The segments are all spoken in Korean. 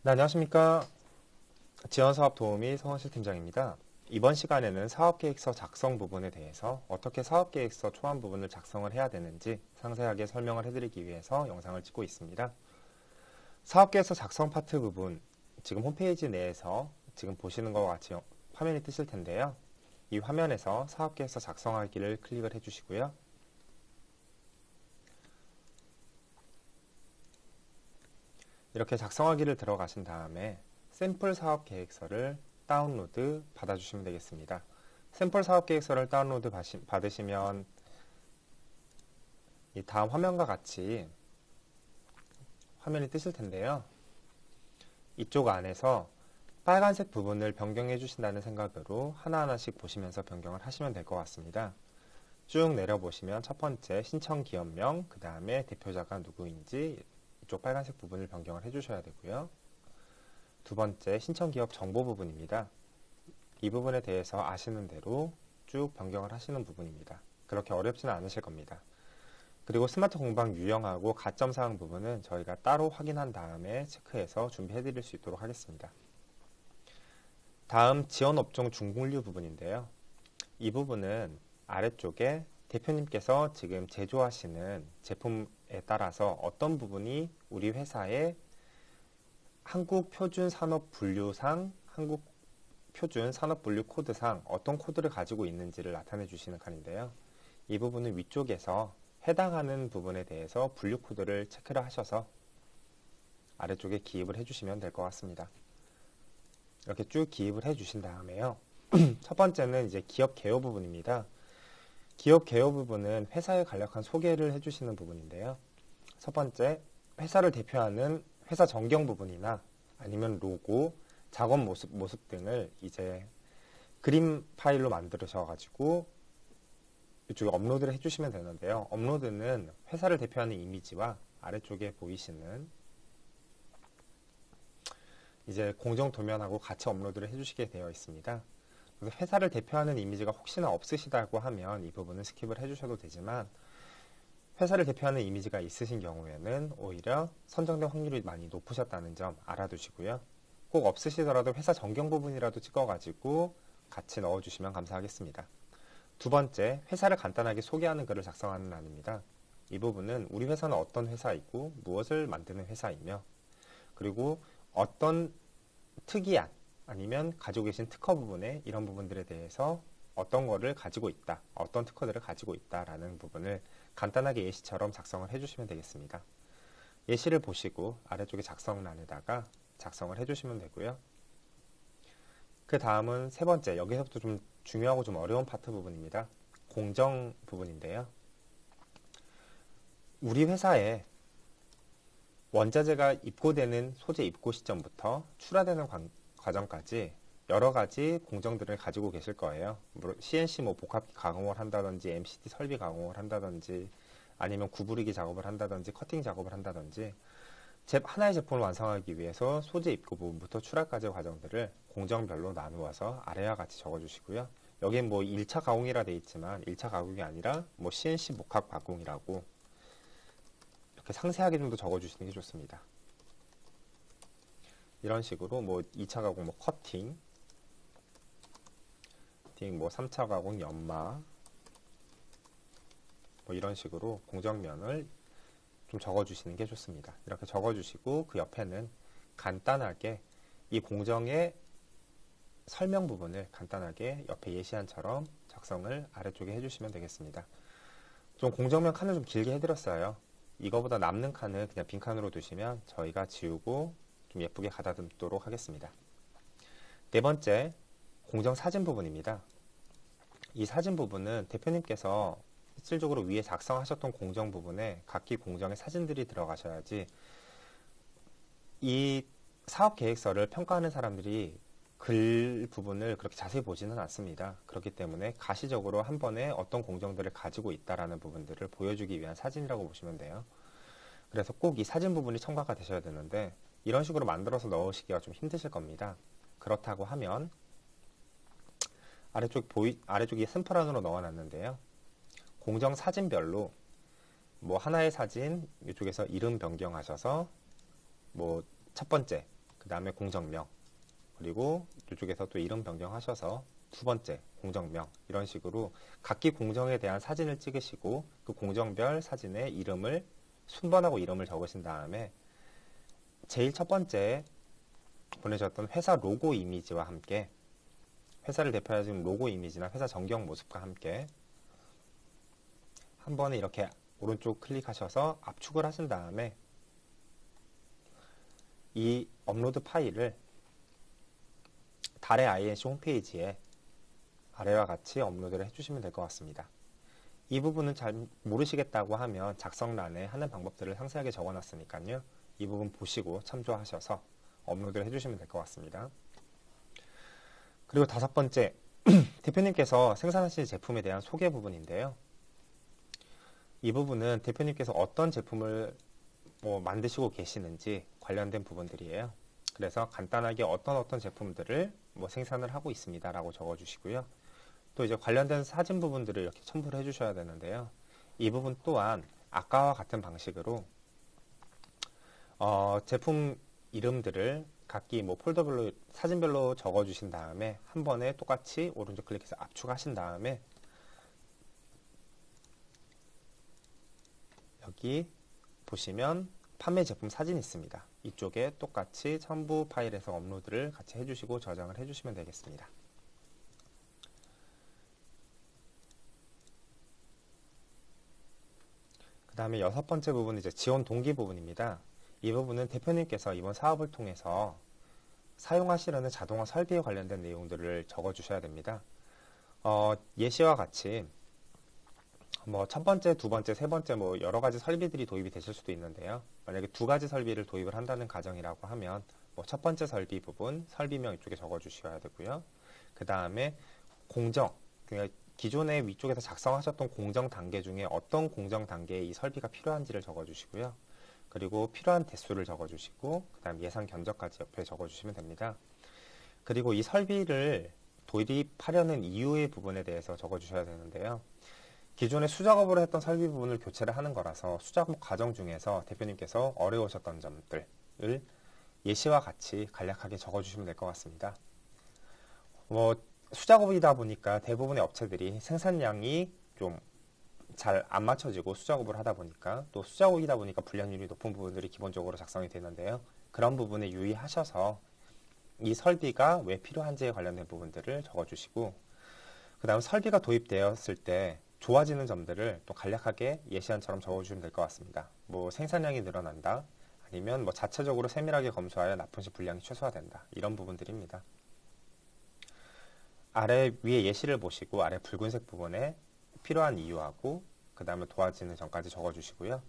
네, 안녕하십니까. 지원사업 도우미 성원실 팀장입니다. 이번 시간에는 사업계획서 작성 부분에 대해서 어떻게 사업계획서 초안 부분을 작성을 해야 되는지 상세하게 설명을 해드리기 위해서 영상을 찍고 있습니다. 사업계획서 작성 파트 부분, 지금 홈페이지 내에서 지금 보시는 것과 같이 화면이 뜨실 텐데요. 이 화면에서 사업계획서 작성하기를 클릭을 해주시고요. 이렇게 작성하기를 들어가신 다음에 샘플 사업 계획서를 다운로드 받아주시면 되겠습니다. 샘플 사업 계획서를 다운로드 받으시면 이 다음 화면과 같이 화면이 뜨실 텐데요. 이쪽 안에서 빨간색 부분을 변경해 주신다는 생각으로 하나하나씩 보시면서 변경을 하시면 될 것 같습니다. 쭉 내려보시면 첫 번째 신청 기업명, 그 다음에 대표자가 누구인지 이쪽 빨간색 부분을 변경을 해주셔야 되고요. 두 번째 신청 기업 정보 부분입니다. 이 부분에 대해서 아시는 대로 쭉 변경을 하시는 부분입니다. 그렇게 어렵지는 않으실 겁니다. 그리고 스마트 공방 유형하고 가점 사항 부분은 저희가 따로 확인한 다음에 체크해서 준비해 드릴 수 있도록 하겠습니다. 다음 지원 업종 중공류 부분인데요. 이 부분은 아래쪽에 대표님께서 지금 제조하시는 제품에 따라서 어떤 부분이 우리 회사의 한국표준산업분류상, 한국표준산업분류 코드상 어떤 코드를 가지고 있는지를 나타내 주시는 칸인데요. 이 부분은 위쪽에서 해당하는 부분에 대해서 분류 코드를 체크를 하셔서 아래쪽에 기입을 해주시면 될 것 같습니다. 이렇게 쭉 기입을 해주신 다음에요. 첫 번째는 이제 기업 개요 부분입니다. 기업 개요 부분은 회사의 간략한 소개를 해주시는 부분인데요. 첫 번째, 회사를 대표하는 회사 전경 부분이나 아니면 로고, 작업 모습 등을 이제 그림 파일로 만드셔가지고 이쪽에 업로드를 해주시면 되는데요. 업로드는 회사를 대표하는 이미지와 아래쪽에 보이시는 이제 공정 도면하고 같이 업로드를 해주시게 되어 있습니다. 그래서 회사를 대표하는 이미지가 혹시나 없으시다고 하면 이 부분은 스킵을 해주셔도 되지만 회사를 대표하는 이미지가 있으신 경우에는 오히려 선정된 확률이 많이 높으셨다는 점 알아두시고요. 꼭 없으시더라도 회사 전경 부분이라도 찍어가지고 같이 넣어주시면 감사하겠습니다. 두 번째, 회사를 간단하게 소개하는 글을 작성하는 란입니다. 이 부분은 우리 회사는 어떤 회사이고 무엇을 만드는 회사이며 그리고 어떤 특이한 아니면 가지고 계신 특허 부분에 이런 부분들에 대해서 어떤 거를 가지고 있다, 어떤 특허들을 가지고 있다라는 부분을 간단하게 예시처럼 작성을 해주시면 되겠습니다. 예시를 보시고 아래쪽에 작성란에다가 작성을 해주시면 되고요. 그 다음은 세 번째, 여기서부터 좀 중요하고 좀 어려운 파트 부분입니다. 공정 부분인데요. 우리 회사에 원자재가 입고되는 소재 입고 시점부터 출하되는 과정까지 여러 가지 공정들을 가지고 계실 거예요. CNC 복합 가공을 한다든지 MCT 설비 가공을 한다든지 아니면 구부리기 작업을 한다든지 커팅 작업을 한다든지 하나의 제품을 완성하기 위해서 소재 입고 부분부터 출하까지의 과정들을 공정별로 나누어서 아래와 같이 적어주시고요. 여기엔 뭐 1차 가공이라 되어 있지만 1차 가공이 아니라 뭐 CNC 복합 가공이라고 이렇게 상세하게 좀 더 적어주시는 게 좋습니다. 이런 식으로 뭐 2차 가공 뭐 커팅, 뭐 3차 가공 연마 뭐 이런 식으로 공정면을 좀 적어주시는 게 좋습니다. 이렇게 적어주시고 그 옆에는 간단하게 이 공정의 설명 부분을 간단하게 옆에 예시안처럼 작성을 아래쪽에 해주시면 되겠습니다. 좀 공정면 칸을 좀 길게 해드렸어요. 이거보다 남는 칸을 그냥 빈칸으로 두시면 저희가 지우고 좀 예쁘게 가다듬도록 하겠습니다. 네 번째, 공정 사진 부분입니다. 이 사진 부분은 대표님께서 실질적으로 위에 작성하셨던 공정 부분에 각기 공정의 사진들이 들어가셔야지 이 사업 계획서를 평가하는 사람들이 글 부분을 그렇게 자세히 보지는 않습니다. 그렇기 때문에 가시적으로 한 번에 어떤 공정들을 가지고 있다라는 부분들을 보여주기 위한 사진이라고 보시면 돼요. 그래서 꼭 이 사진 부분이 첨가가 되셔야 되는데 이런 식으로 만들어서 넣으시기가 좀 힘드실 겁니다. 그렇다고 하면 아래쪽에 샘플안으로 넣어놨는데요. 공정 사진별로 뭐 하나의 사진 이쪽에서 이름 변경하셔서 뭐 첫 번째, 그 다음에 공정명, 그리고 이쪽에서 또 이름 변경하셔서 두 번째 공정명, 이런 식으로 각기 공정에 대한 사진을 찍으시고 그 공정별 사진에 이름을 순번하고 이름을 적으신 다음에 제일 첫 번째 보내셨던 회사 로고 이미지와 함께 회사를 대표하는 로고 이미지나 회사 전경 모습과 함께 한 번에 이렇게 오른쪽 클릭하셔서 압축을 하신 다음에 이 업로드 파일을 달의 INC 홈페이지에 아래와 같이 업로드를 해주시면 될 것 같습니다. 이 부분은 잘 모르시겠다고 하면 작성란에 하는 방법들을 상세하게 적어놨으니까요. 이 부분 보시고 참조하셔서 업로드를 해주시면 될 것 같습니다. 그리고 다섯 번째, 대표님께서 생산하실 제품에 대한 소개 부분인데요. 이 부분은 대표님께서 어떤 제품을 만드시고 계시는지 관련된 부분들이에요. 그래서 간단하게 어떤 제품들을 생산을 하고 있습니다 라고 적어주시고요. 또 이제 관련된 사진 부분들을 이렇게 첨부를 해주셔야 되는데요. 이 부분 또한 아까와 같은 방식으로 제품 이름들을 각기 폴더별로 사진별로 적어주신 다음에 한 번에 똑같이 오른쪽 클릭해서 압축하신 다음에 여기 보시면 판매 제품 사진이 있습니다. 이쪽에 똑같이 첨부 파일에서 업로드를 같이 해주시고 저장을 해주시면 되겠습니다. 그 다음에 여섯 번째 부분은 이제 지원 동기 부분입니다. 이 부분은 대표님께서 이번 사업을 통해서 사용하시려는 자동화 설비에 관련된 내용들을 적어주셔야 됩니다. 예시와 같이 첫 번째, 두 번째, 세 번째 여러 가지 설비들이 도입이 되실 수도 있는데요. 만약에 두 가지 설비를 도입을 한다는 가정이라고 하면 첫 번째 설비 부분, 설비명 이쪽에 적어주셔야 되고요. 그 다음에 공정, 그러니까 기존에 위쪽에서 작성하셨던 공정 단계 중에 어떤 공정 단계에 이 설비가 필요한지를 적어주시고요. 그리고 필요한 대수를 적어주시고 그 다음 예산 견적까지 옆에 적어주시면 됩니다. 그리고 이 설비를 도입하려는 이유의 부분에 대해서 적어주셔야 되는데요. 기존에 수작업으로 했던 설비 부분을 교체를 하는 거라서 수작업 과정 중에서 대표님께서 어려우셨던 점들을 예시와 같이 간략하게 적어주시면 될 것 같습니다. 수작업이다 보니까 대부분의 업체들이 생산량이 좀 잘 안 맞춰지고 수작업을 하다 보니까 또 수작업이다 보니까 불량률이 높은 부분들이 기본적으로 작성이 되는데요. 그런 부분에 유의하셔서 이 설비가 왜 필요한지에 관련된 부분들을 적어주시고 그 다음 설비가 도입되었을 때 좋아지는 점들을 또 간략하게 예시안처럼 적어주시면 될 것 같습니다. 생산량이 늘어난다, 아니면 자체적으로 세밀하게 검수하여 납품 시 불량이 최소화된다, 이런 부분들입니다. 아래 위에 예시를 보시고 아래 붉은색 부분에 필요한 이유하고 그 다음에 도와지는 점까지 적어주시고요.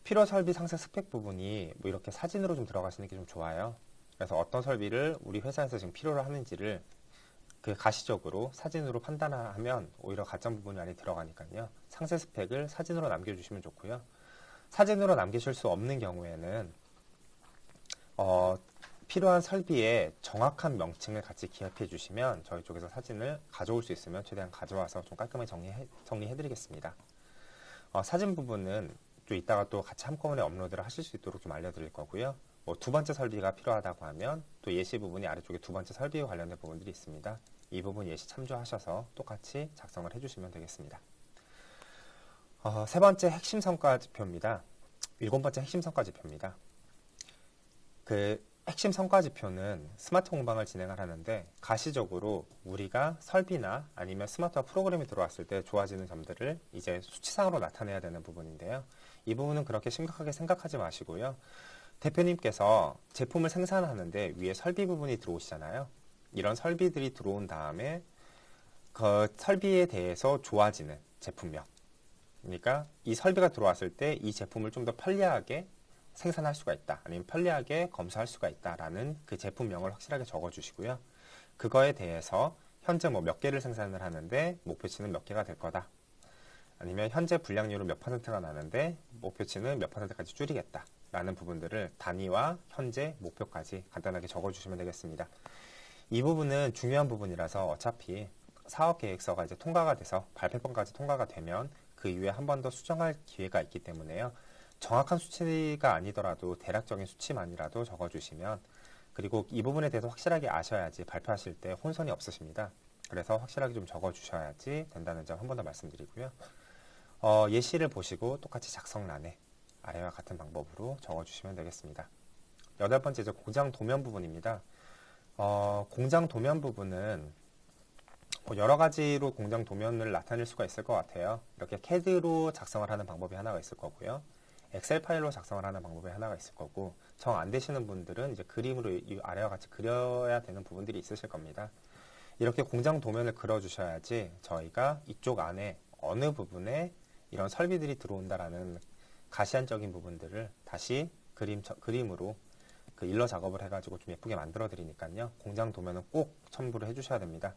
필요 설비 상세 스펙 부분이 이렇게 사진으로 좀 들어가시는 게 좀 좋아요. 그래서 어떤 설비를 우리 회사에서 지금 필요로 하는지를 가시적으로 사진으로 판단하면 오히려 가점 부분이 많이 들어가니까요. 상세 스펙을 사진으로 남겨주시면 좋고요. 사진으로 남기실 수 없는 경우에는 필요한 설비의 정확한 명칭을 같이 기입해 주시면 저희 쪽에서 사진을 가져올 수 있으면 최대한 가져와서 좀 깔끔하게 정리해 드리겠습니다. 사진 부분은 좀 이따가 또 같이 한꺼번에 업로드를 하실 수 있도록 좀 알려드릴 거고요. 두 번째 설비가 필요하다고 하면 또 예시 부분이 아래쪽에 두 번째 설비와 관련된 부분들이 있습니다. 이 부분 예시 참조하셔서 똑같이 작성을 해주시면 되겠습니다. 세 번째 핵심 성과 지표입니다. 일곱 번째 핵심 성과 지표입니다. 핵심 성과 지표는 스마트 공방을 진행을 하는데 가시적으로 우리가 설비나 아니면 스마트화 프로그램이 들어왔을 때 좋아지는 점들을 이제 수치상으로 나타내야 되는 부분인데요. 이 부분은 그렇게 심각하게 생각하지 마시고요. 대표님께서 제품을 생산하는데 위에 설비 부분이 들어오시잖아요. 이런 설비들이 들어온 다음에 그 설비에 대해서 좋아지는 제품명, 그러니까 이 설비가 들어왔을 때 이 제품을 좀 더 편리하게 생산할 수가 있다, 아니면 편리하게 검수할 수가 있다라는 그 제품명을 확실하게 적어주시고요. 그거에 대해서 현재 몇 개를 생산을 하는데 목표치는 몇 개가 될 거다, 아니면 현재 불량률은 몇 %가 나는데 목표치는 몇 %까지 줄이겠다 라는 부분들을 단위와 현재 목표까지 간단하게 적어주시면 되겠습니다. 이 부분은 중요한 부분이라서 어차피 사업계획서가 이제 통과가 돼서 발표권까지 통과가 되면 그 이후에 한 번 더 수정할 기회가 있기 때문에요. 정확한 수치가 아니더라도 대략적인 수치만이라도 적어주시면 그리고 이 부분에 대해서 확실하게 아셔야지 발표하실 때 혼선이 없으십니다. 그래서 확실하게 좀 적어주셔야지 된다는 점 한 번 더 말씀드리고요. 예시를 보시고 똑같이 작성란에 아래와 같은 방법으로 적어주시면 되겠습니다. 8번째 이제 공장 도면 부분입니다. 공장 도면 부분은 여러 가지로 공장 도면을 나타낼 수가 있을 것 같아요. 이렇게 CAD로 작성을 하는 방법이 하나가 있을 거고요. 엑셀 파일로 작성을 하는 방법이 하나가 있을 거고, 정 안 되시는 분들은 이제 그림으로 이 아래와 같이 그려야 되는 부분들이 있으실 겁니다. 이렇게 공장 도면을 그려주셔야지 저희가 이쪽 안에 어느 부분에 이런 설비들이 들어온다라는 가시안적인 부분들을 다시 그림으로 그 일러 작업을 해가지고 좀 예쁘게 만들어 드리니까요. 공장 도면은 꼭 첨부를 해주셔야 됩니다.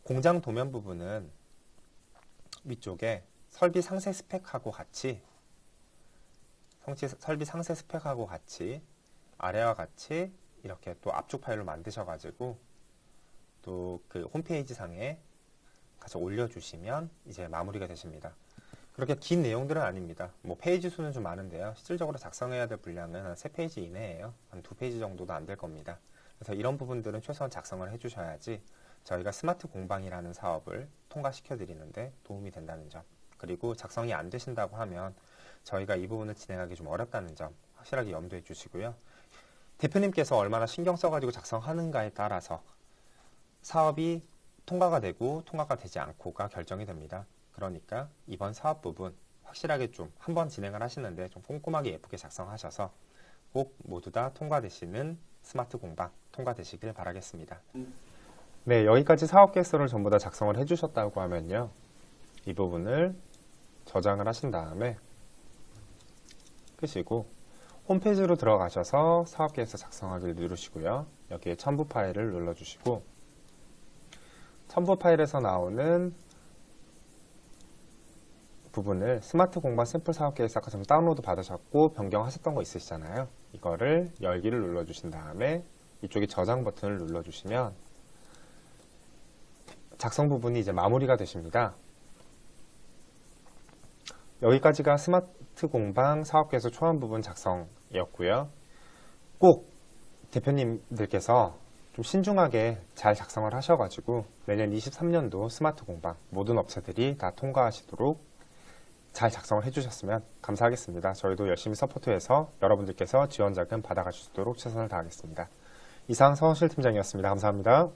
공장 도면 부분은 위쪽에 설비 상세 스펙하고 같이 아래와 같이 이렇게 또 압축 파일로 만드셔가지고 또 그 홈페이지 상에 같이 올려주시면 이제 마무리가 되십니다. 그렇게 긴 내용들은 아닙니다. 뭐 페이지 수는 좀 많은데요. 실질적으로 작성해야 될 분량은 한 3페이지 이내예요. 한 2페이지 정도도 안 될 겁니다. 그래서 이런 부분들은 최소한 작성을 해주셔야지 저희가 스마트 공방이라는 사업을 통과시켜 드리는데 도움이 된다는 점, 그리고 작성이 안 되신다고 하면 저희가 이 부분을 진행하기 좀 어렵다는 점 확실하게 염두해 주시고요. 대표님께서 얼마나 신경 써가지고 작성하는가에 따라서 사업이 통과가 되고 통과가 되지 않고가 결정이 됩니다. 그러니까 이번 사업 부분 확실하게 좀 한번 진행을 하시는데 좀 꼼꼼하게 예쁘게 작성하셔서 꼭 모두 다 통과되시는 스마트 공방 통과되시길 바라겠습니다. 네, 여기까지 사업 계획서를 전부 다 작성을 해주셨다고 하면요. 이 부분을 저장을 하신 다음에 끄시고 홈페이지로 들어가셔서 사업 계획서 작성하기를 누르시고요. 여기에 첨부 파일을 눌러주시고 첨부 파일에서 나오는 부분을 스마트 공방 샘플 사업 계획서 아까 좀 다운로드 받으셨고 변경하셨던 거 있으시잖아요. 이거를 열기를 눌러주신 다음에 이쪽에 저장 버튼을 눌러주시면 작성 부분이 이제 마무리가 되십니다. 여기까지가 스마트 공방 사업 계획서 초안 부분 작성이었고요. 꼭 대표님들께서 좀 신중하게 잘 작성을 하셔가지고 내년 23년도 스마트 공방 모든 업체들이 다 통과하시도록 잘 작성을 해주셨으면 감사하겠습니다. 저희도 열심히 서포트해서 여러분들께서 지원 자금 받아가실 수 있도록 최선을 다하겠습니다. 이상 서원실 팀장이었습니다. 감사합니다.